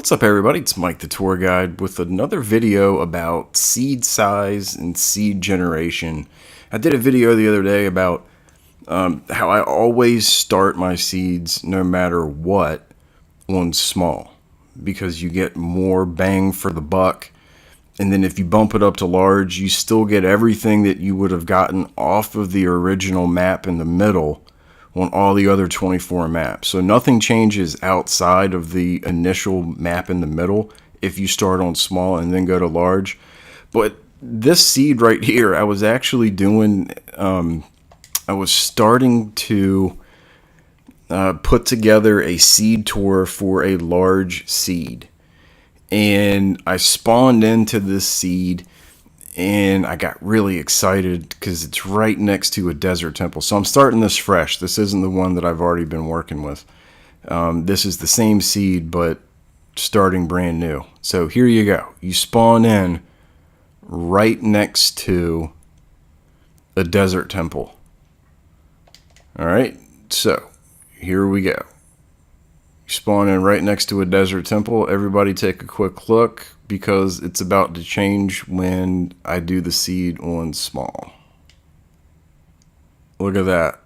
What's up, everybody? It's Mike the Tour Guide with another video about seed size and seed generation. I did a video the other day about how I always start my seeds, no matter what, on small, because you get more bang for the buck. And then if you bump it up to large, you still get everything that you would have gotten off of the original map in the middle on all the other 24 maps. So nothing changes outside of the initial map in the middle if you start on small and then go to large. But this seed right here, I was actually doing, I was starting to put together a seed tour for a large seed. And I spawned into this seed and I got really excited because it's right next to a desert temple. So I'm starting this fresh. This isn't the one that I've already been working with. This is the same seed, but starting brand new. So here you go. You spawn in right next to a desert temple. All right. So here we go. You spawn in right next to a desert temple. Everybody take a quick look, because it's about to change when I do the seed on small. Look at that.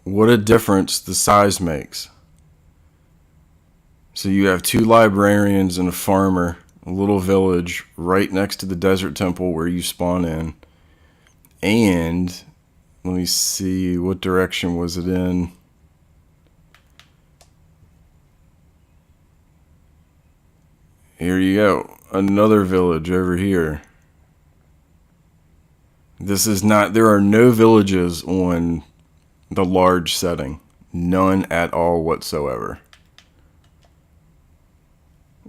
What a difference the size makes. So you have two librarians and a farmer, a little village right next to the desert temple where you spawn in. And let me see, what direction was it in? Here you go, another village over here. This is not, there are no villages on the large setting. None at all whatsoever.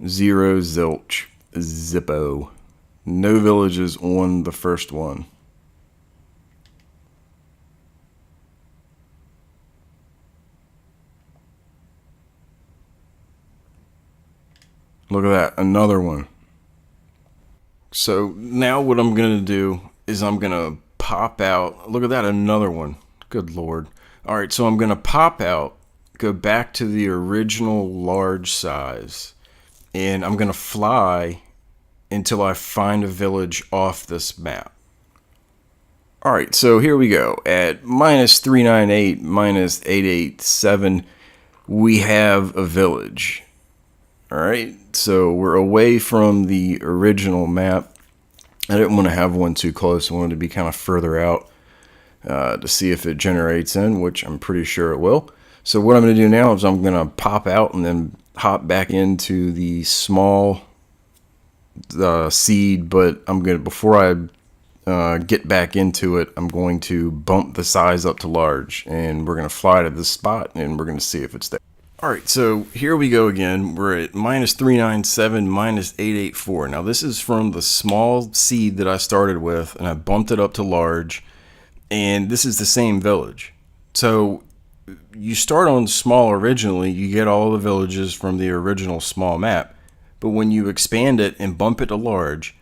Zero, zilch, zippo. No villages on the first one. Look at that, another one. So now what I'm going to do is I'm going to pop out. Look at that, another one. Good Lord. All right, so I'm going to pop out, go back to the original large size, and I'm going to fly until I find a village off this map. All right, so here we go. At -398, -887, we have a village. All right, so we're away from the original map. I didn't want to have one too close. I wanted to be kind of further out to see if it generates in, which I'm pretty sure it will. So what I'm going to do now is I'm going to pop out and then hop back into the small seed. But I'm going to, before I get back into it, I'm going to bump the size up to large, and we're going to fly to this spot and we're going to see if it's there. All right, so here we go again. We're at -397, -884. Now this is from the small seed that I started with, and I bumped it up to large, and this is the same village. So you start on small originally, you get all the villages from the original small map, but when you expand it and bump it to large,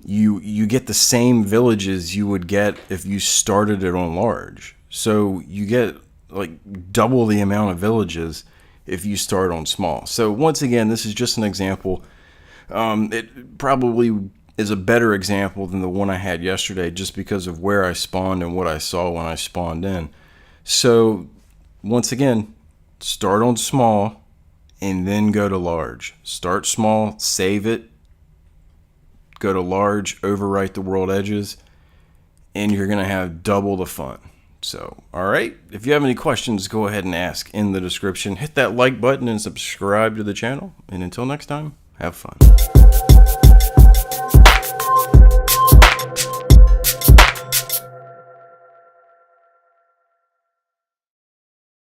you get the same villages you would get if you started it on large. So you get like double the amount of villages if you start on small. So once again, this is just an example. It probably is a better example than the one I had yesterday, just because of where I spawned and what I saw when I spawned in. So once again, start on small and then go to large. Start small, save it, go to large, overwrite the world edges, and you're gonna have double the fun. So, all right, if you have any questions, go ahead and ask in the description. Hit that like button and subscribe to the channel. And until next time, have fun.